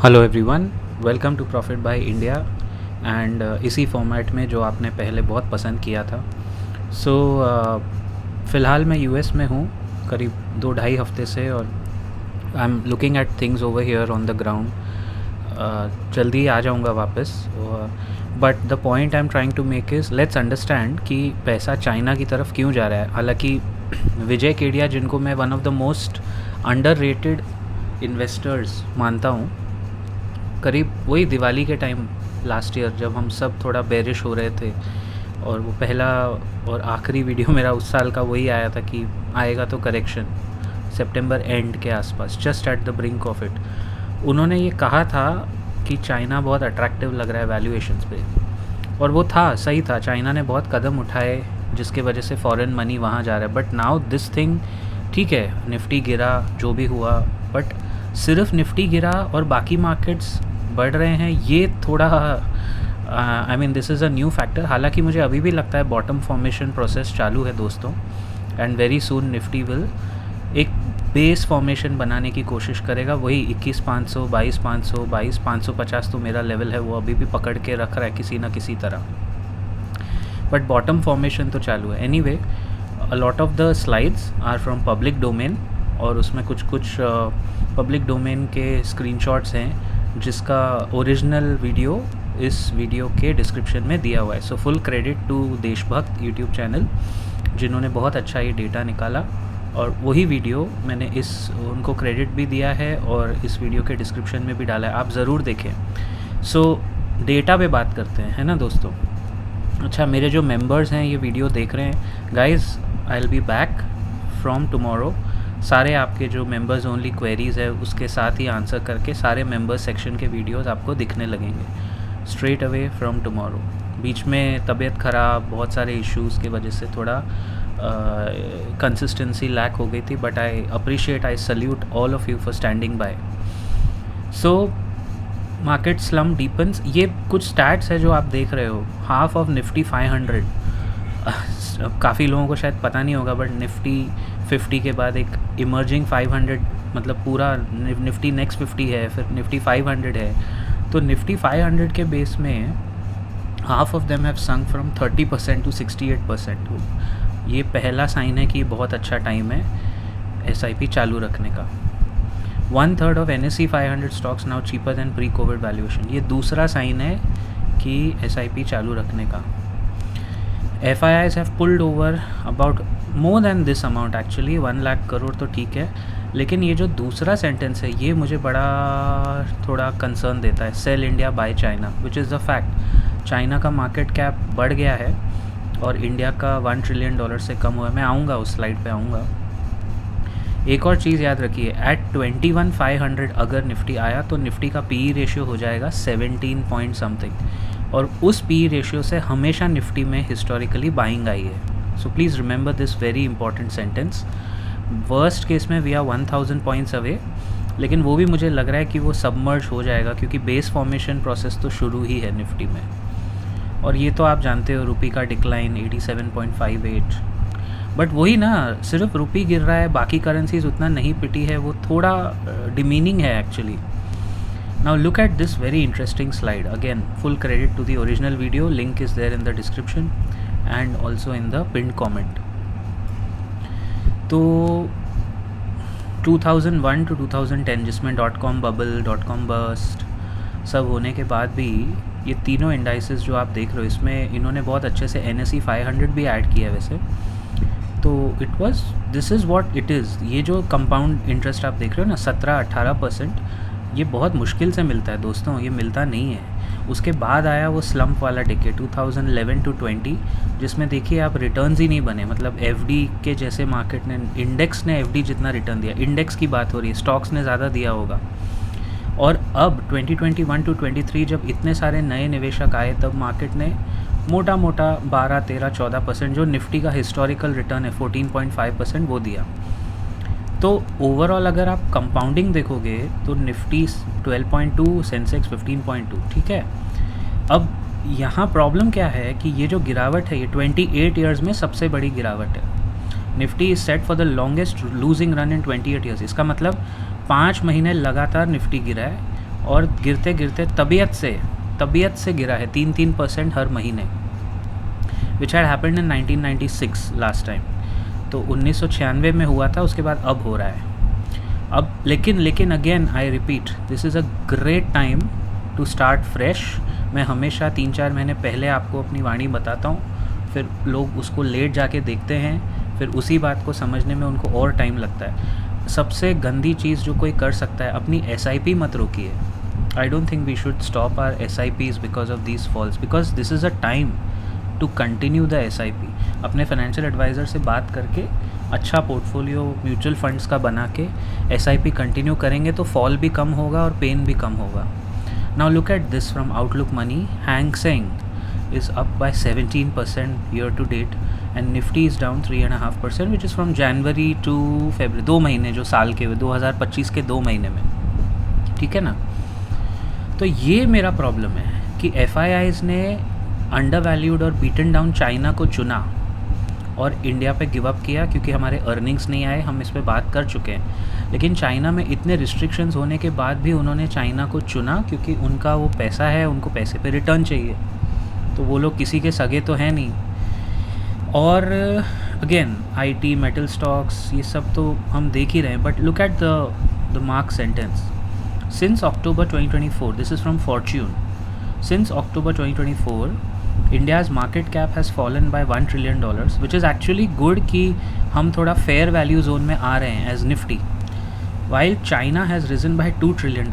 Hello everyone, welcome to profit by India. And इसी format में जो आपने पहले बहुत पसंद किया था। सो फ़िलहाल मैं यूएस में हूँ करीब 2-2.5 हफ्ते से, और I am looking at things over here on the ground. जल्दी आ जाऊँगा वापस। But the point I am trying to make is let's understand कि पैसा चाइना की तरफ क्यों जा रहा है। हालांकि विजय केडिया, जिनको मैं one of the most underrated investors मानता हूँ, करीब वही दिवाली के टाइम लास्ट ईयर जब हम सब थोड़ा बेरिश हो रहे थे, और वो पहला और आखिरी वीडियो मेरा उस साल का वही आया था कि आएगा तो करेक्शन सितंबर एंड के आसपास, just at the brink of it. उन्होंने ये कहा था कि चाइना बहुत अट्रैक्टिव लग रहा है वैल्यूएशंस पे, और वो था सही था। चाइना ने बहुत कदम उठाए जिसके वजह से फॉरेन मनी वहाँ जा रहा है। बट नाउ दिस थिंग, ठीक है, निफ्टी गिरा जो भी हुआ, बट सिर्फ निफ्टी गिरा और बाकी मार्केट्स बढ़ रहे हैं, ये थोड़ा I mean this is a new factor. हालांकि मुझे अभी भी लगता है बॉटम फॉर्मेशन प्रोसेस चालू है दोस्तों, and very soon Nifty will एक बेस फॉर्मेशन बनाने की कोशिश करेगा। वही 21,500, 22,500, 22,550 तो मेरा लेवल है, वो अभी भी पकड़ के रख रहा है किसी ना किसी तरह। बट बॉटम फॉर्मेशन तो चालू है। Anyway, a lot of the slides are from public domain, और उसमें कुछ पब्लिक डोमेन के स्क्रीनशॉट्स हैं जिसका ओरिजिनल वीडियो इस वीडियो के डिस्क्रिप्शन में दिया हुआ है। So full credit to Deshbhakt YouTube channel, जिन्होंने बहुत अच्छा ये डेटा निकाला, और वही वीडियो मैंने उनको क्रेडिट भी दिया है और इस वीडियो के डिस्क्रिप्शन में भी डाला है, आप ज़रूर देखें। सो डेटा पे बात करते हैं, है ना दोस्तों। अच्छा, मेरे जो मेंबर्स हैं ये वीडियो देख रहे हैं, guys I will be back from tomorrow. सारे आपके जो मेंबर्स ओनली क्वेरीज़ है उसके साथ ही आंसर करके सारे मेंबर्स सेक्शन के वीडियोस आपको दिखने लगेंगे स्ट्रेट अवे फ्रॉम टुमारो। बीच में तबीयत ख़राब, बहुत सारे इश्यूज़ की वजह से थोड़ा कंसिस्टेंसी लैक हो गई थी, but I appreciate, I salute all of you for standing by. So market slump deepens, ये कुछ स्टैट्स है जो आप देख रहे हो। हाफ ऑफ निफ्टी 500, काफ़ी लोगों को शायद पता नहीं होगा, बट निफ्टी 50 के बाद एक इमर्जिंग 500, मतलब पूरा निफ्टी नेक्स्ट 50 है, फिर निफ्टी 500 है। तो निफ्टी 500 के बेस में half of them have sunk from 30% to 68%। ये पहला साइन है कि बहुत अच्छा टाइम है SIP चालू रखने का। 1/3 of NSE 500 stocks now cheaper then pre Covid valuation, ये दूसरा साइन है कि SIP चालू रखने का। FIIs have pulled over about more than this amount actually, 1 lakh crore तो ठीक है, लेकिन ये जो दूसरा सेंटेंस है ये मुझे बड़ा थोड़ा कंसर्न देता है। Sell India by China, which is the fact. China का मार्केट कैप बढ़ गया है और इंडिया का $1 ट्रिलियन से कम हुआ है। मैं आऊँगा, उस स्लाइड पे आऊँगा। एक और चीज़ याद रखिए, एट 21,500 अगर निफ्टी आया तो निफ्टी का PE रेशियो हो जाएगा 17 पॉइंट समथिंग, और उस PE रेशियो से हमेशा निफ्टी में हिस्टोरिकली बाइंग आई है। So please remember this very important sentence. Worst case में वी आर 1000 पॉइंट्स अवे, लेकिन वो भी मुझे लग रहा है कि वो सबमर्ज हो जाएगा, क्योंकि बेस फॉर्मेशन प्रोसेस तो शुरू ही है निफ्टी में। और ये तो आप जानते हो, रुपी का डिक्लाइन 87.58। बट वही ना, सिर्फ रुपी गिर रहा है, बाकी करेंसीज उतना नहीं पिटी है, वो थोड़ा डिमीनिंग है actually. Now look at this very interesting slide. Again, full credit to the original video. Link is there in the description and also in the pinned comment. तो 2001 to 2010 जिसमें .com बबल, .com बस्ट सब होने के बाद भी ये तीनों indices जो आप देख रहे हो, इसमें इन्होंने बहुत अच्छे से NSE 500 भी ऐड किया है वैसे। तो this is what it is. ये जो कंपाउंड इंटरेस्ट आप देख रहे हो ना, 17-18%, ये बहुत मुश्किल से मिलता है दोस्तों, ये मिलता नहीं है। उसके बाद आया वो स्लम्प वाला डिके 2011 to 20, जिसमें देखिए आप रिटर्न्स ही नहीं बने। मतलब FD के जैसे मार्केट ने, इंडेक्स ने FD जितना रिटर्न दिया, इंडेक्स की बात हो रही है, स्टॉक्स ने ज़्यादा दिया होगा। और अब 2021 to 23 जब इतने सारे नए निवेशक आए, तब मार्केट ने मोटा मोटा 12-13-14%, जो निफ्टी का हिस्टोरिकल रिटर्न है 14.5%, वो दिया। तो ओवरऑल अगर आप कंपाउंडिंग देखोगे तो निफ्टी 12.2, सेंसेक्स 15.2, ठीक है। अब यहाँ प्रॉब्लम क्या है कि ये जो गिरावट है ये 28 ईयर्स में सबसे बड़ी गिरावट है। Nifty is set for the longest losing run in 28 years. इसका मतलब 5 महीने लगातार निफ्टी गिरा है, और गिरते गिरते तबीयत से गिरा है 3% हर महीने, which had happened in 1996 last time. तो 1996 में हुआ था, उसके बाद अब हो रहा है। अब लेकिन again I repeat, this is a great time to start fresh. मैं हमेशा 3-4 महीने पहले आपको अपनी वाणी बताता हूँ, फिर लोग उसको लेट जाके देखते हैं, फिर उसी बात को समझने में उनको और टाइम लगता है। सबसे गंदी चीज़ जो कोई कर सकता है, अपनी SIP मत रोकिए। I don't think we should stop our SIPs because of these falls, because this is a time to continue the SIP। अपने फाइनेंशियल एडवाइज़र से बात करके अच्छा पोर्टफोलियो म्यूचुअल फंड्स का बना के SIP कंटिन्यू करेंगे तो फॉल भी कम होगा और पेन भी कम होगा। Now look at this from outlook money. Hang Seng is up by 17% year to date and Nifty is down 3.5%, which is from January to February, 2 महीने जो साल के हुए 2025 के 2 महीने में, ठीक है ना। तो ये मेरा प्रॉब्लम है कि FIIs ने अंडर वैल्यूड और बीटन डाउन चाइना को चुना और इंडिया पे गिव अप किया क्योंकि हमारे अर्निंग्स नहीं आए, हम इस पे बात कर चुके हैं। लेकिन चाइना में इतने रिस्ट्रिक्शंस होने के बाद भी उन्होंने चाइना को चुना क्योंकि उनका वो पैसा है, उनको पैसे पे रिटर्न चाहिए, तो वो लोग किसी के सगे तो हैं नहीं। और अगेन IT, मेटल स्टॉक्स, ये सब तो हम देख ही रहे हैं। But look at the mark sentence. Since October 2024, this is from Fortune, since October 2024 India's market cap has fallen by $1 trillion, which is actually good कि हम थोड़ा fair value zone में आ रहे हैं as Nifty, while China has risen by $2 trillion।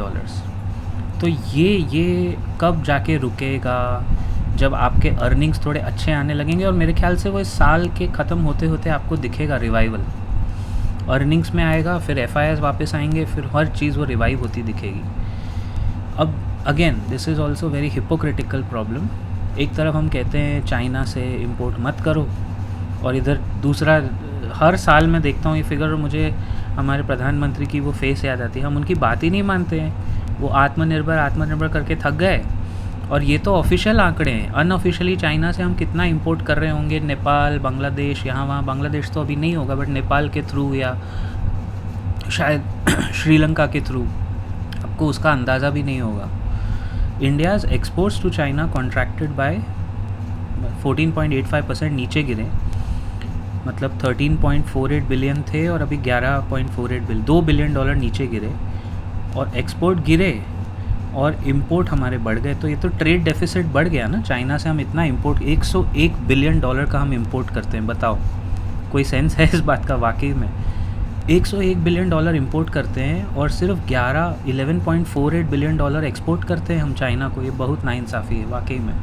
तो ये कब जाके रुकेगा? जब आपके अर्निंग्स थोड़े अच्छे आने लगेंगे, और मेरे ख्याल से वो इस साल के ख़त्म होते होते आपको दिखेगा रिवाइवल। अर्निंग्स में आएगा, फिर FIIs वापस आएंगे, फिर हर चीज़ वो रिवाइव होती दिखेगी। अब again this is also very hypocritical problem. एक तरफ हम कहते हैं चाइना से इंपोर्ट मत करो, और इधर दूसरा, हर साल मैं देखता हूँ ये फिगर, मुझे हमारे प्रधानमंत्री की वो फेस याद आती है। हम उनकी बात ही नहीं मानते हैं। वो आत्मनिर्भर करके थक गए, और ये तो ऑफिशियल आंकड़े हैं। अनऑफिशियली चाइना से हम कितना इंपोर्ट कर रहे होंगे, नेपाल, बांग्लादेश, यहाँ वहाँ। बांग्लादेश तो अभी नहीं होगा, बट नेपाल के थ्रू या शायद श्रीलंका के थ्रू, आपको उसका अंदाज़ा भी नहीं होगा। India's exports to China contracted by 14.85%, नीचे गिरे। मतलब 13.48 बिलियन थे और अभी 11.48 बिलियन, $2 बिलियन नीचे गिरे, और एक्सपोर्ट गिरे और इंपोर्ट हमारे बढ़ गए। तो ये तो ट्रेड डेफिसिट बढ़ गया ना। चाइना से हम इतना इंपोर्ट, $101 बिलियन का हम इंपोर्ट करते हैं। बताओ, कोई सेंस है इस बात का? वाकई में $101 बिलियन इंपोर्ट करते हैं और सिर्फ 11.48 बिलियन एक्सपोर्ट करते हैं हम चाइना को। ये बहुत नाइंसाफ़ी है वाकई में।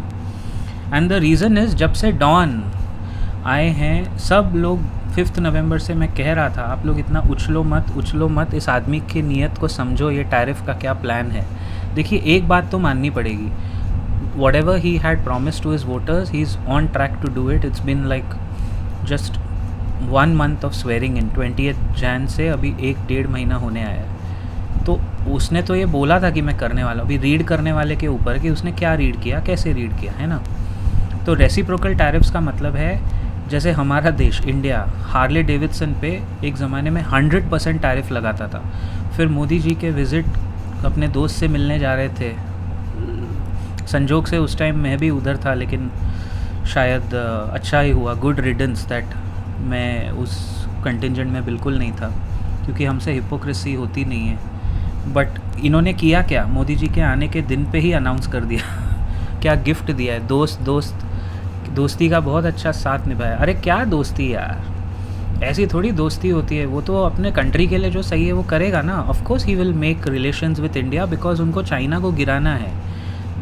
एंड द रीज़न इज़, जब से डॉन आए हैं सब लोग, 5 नवंबर से मैं कह रहा था आप लोग इतना उछलो मत, इस आदमी की नीयत को समझो, ये टैरिफ का क्या प्लान है। देखिए, एक बात तो माननी पड़ेगी, whatever he had promised to his voters, he's on track to do it. It's been like just 1 month of swearing in, 20th Jan से अभी 1-1.5 महीना होने आया है। तो उसने तो ये बोला था कि मैं करने वाला हूँ। अभी रीड करने वाले के ऊपर कि उसने क्या रीड किया, कैसे रीड किया, है ना। तो रेसिप्रोकल टैरिफ्स का मतलब है, जैसे हमारा देश इंडिया हार्ले डेविडसन पे एक ज़माने में 100% टैरिफ लगाता था। फिर मोदी जी के विज़िट, अपने दोस्त से मिलने जा रहे थे, संजोग से उस टाइम मैं भी उधर था, लेकिन शायद अच्छा ही हुआ, गुड रिडन्स दैट मैं उस कंटिंजेंट में बिल्कुल नहीं था, क्योंकि हमसे हिपोक्रेसी होती नहीं है। बट इन्होंने किया क्या, मोदी जी के आने के दिन पे ही अनाउंस कर दिया क्या गिफ्ट दिया है, दोस्ती का बहुत अच्छा साथ निभाया। अरे क्या दोस्ती यार, ऐसी थोड़ी दोस्ती होती है। वो तो अपने कंट्री के लिए जो सही है वो करेगा ना। Of course he will make relations with India, because उनको चाइना को गिराना है।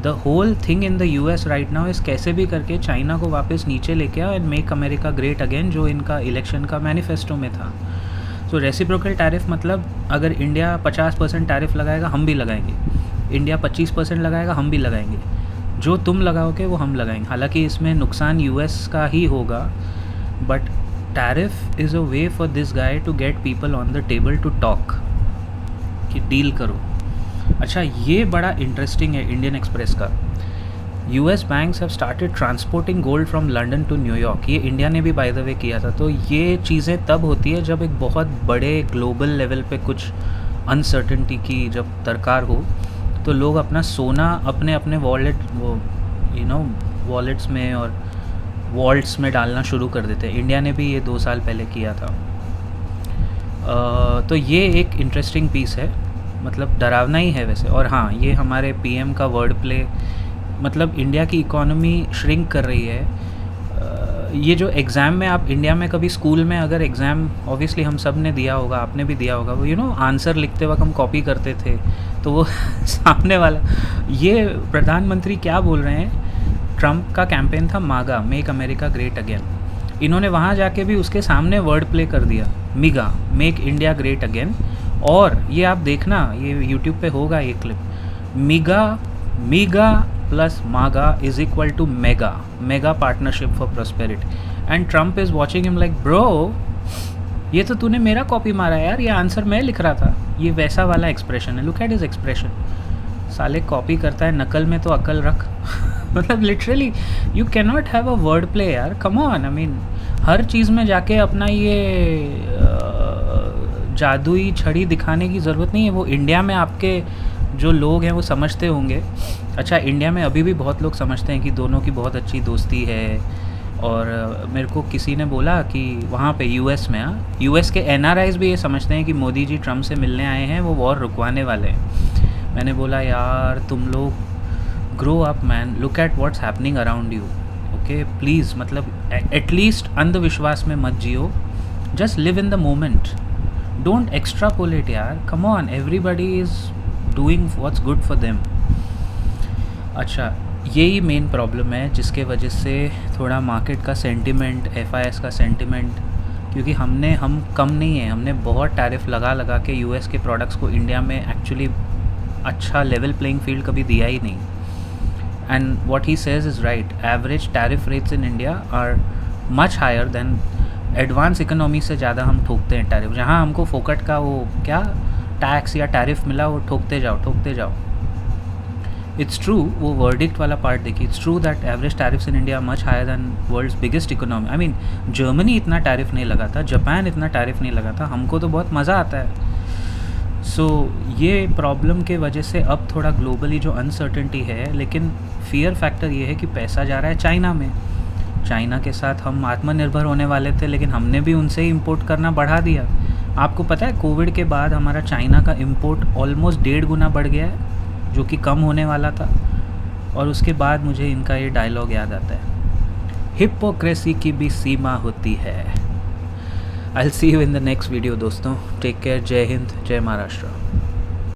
The whole thing in the US right now is कैसे भी करके चाइना को वापस नीचे लेके आओ and make America great again, जो इनका इलेक्शन का मैनिफेस्टो में था। सो रेसिप्रोकल टैरिफ मतलब, अगर इंडिया 50% टैरिफ लगाएगा हम भी लगाएंगे, इंडिया 25% लगाएगा हम भी लगाएंगे, जो तुम लगाओगे वो हम लगाएंगे। हालांकि इसमें नुकसान US का ही होगा, but tariff is a way for this guy to get people on the table to talk कि डील करो। अच्छा, ये बड़ा इंटरेस्टिंग है इंडियन एक्सप्रेस का। US banks have started transporting gold from London to New York. ये इंडिया ने भी बाय द वे किया था। तो ये चीज़ें तब होती है जब एक बहुत बड़े ग्लोबल लेवल पे कुछ अनसर्टेनिटी की जब दरकार हो, तो लोग अपना सोना अपने अपने वॉलेट वो वॉलेट्स में और वॉल्ट्स में डालना शुरू कर देते हैं। इंडिया ने भी ये 2 साल पहले किया था। तो ये एक इंटरेस्टिंग पीस है, मतलब डरावना ही है वैसे। और हाँ, ये हमारे पीएम का वर्ड प्ले, मतलब इंडिया की इकोनॉमी श्रिंक कर रही है। ये जो एग्ज़ाम में आप इंडिया में कभी स्कूल में अगर एग्ज़ाम, ऑब्वियसली हम सब ने दिया होगा, आपने भी दिया होगा, वो आंसर लिखते वक्त हम कॉपी करते थे, तो वो सामने वाला, ये प्रधानमंत्री क्या बोल रहे हैं, ट्रम्प का कैंपेन था मागा, मेक अमेरिका ग्रेट अगेन। इन्होंने वहाँ जाके भी उसके सामने वर्ड प्ले कर दिया, मिगा, मेक इंडिया ग्रेट अगेन। और ये आप देखना, ये यूट्यूब पे होगा ये क्लिप, मीगा प्लस मागा is equal to mega partnership for prosperity. And Trump is watching him like, bro ये तो तूने मेरा कॉपी मारा यार, ये आंसर मैं लिख रहा था। ये वैसा वाला एक्सप्रेशन है, लुक एट हिज एक्सप्रेशन। साले कॉपी करता है, नकल में तो अकल रख। मतलब literally you can not have a word play यार, कम ऑन। आई मीन हर चीज़ में जाके अपना ये जादुई छड़ी दिखाने की ज़रूरत नहीं है। वो इंडिया में आपके जो लोग हैं वो समझते होंगे। अच्छा, इंडिया में अभी भी बहुत लोग समझते हैं कि दोनों की बहुत अच्छी दोस्ती है। और मेरे को किसी ने बोला कि वहाँ पे यूएस में, यूएस के एनआरआईज भी ये समझते हैं कि मोदी जी ट्रम्प से मिलने आए हैं, वो वॉर रुकवाने वाले हैं। मैंने बोला यार तुम लोग grow up man, look at what's happening around you, okay please. मतलब एटलीस्ट अंधविश्वास में मत जियो, just live in the moment, don't extrapolate यार, come on, everybody is doing what's good for them. अच्छा, यही मेन प्रॉब्लम है जिसके वजह से थोड़ा मार्केट का सेंटिमेंट, एफआईएस का सेंटिमेंट, क्योंकि हम कम नहीं है, हमने बहुत टैरिफ लगा के यूएस के प्रोडक्ट्स को इंडिया में एक्चुअली अच्छा लेवल प्लेइंग फील्ड कभी दिया ही नहीं। And what he says is right, average tariff rates in India are much higher than advance economy से ज़्यादा हम ठोकते हैं टैरिफ। जहाँ हमको फोकट का वो क्या टैक्स या टैरिफ मिला, वो ठोकते जाओ। इट्स ट्रू, वो वर्डिक्ट वाला पार्ट देखिए, it's true that average tariffs in India much higher than world's biggest economy. I mean Germany इतना टैरिफ नहीं लगा था, जापान इतना टैरिफ नहीं लगा था, हमको तो बहुत मज़ा आता है। सो ये प्रॉब्लम के वजह से अब थोड़ा ग्लोबली जो अनसर्टेनिटी है, लेकिन फियर फैक्टर ये है कि पैसा जा रहा है चाइना में। चाइना के साथ हम आत्मनिर्भर होने वाले थे, लेकिन हमने भी उनसे ही इम्पोर्ट करना बढ़ा दिया। आपको पता है कोविड के बाद हमारा चाइना का इम्पोर्ट ऑलमोस्ट 1.5 गुना बढ़ गया है, जो कि कम होने वाला था। और उसके बाद मुझे इनका ये डायलॉग याद आता है, हिपोक्रेसी की भी सीमा होती है। I will see you in the next video दोस्तों, टेक केयर, जय हिंद, जय महाराष्ट्र।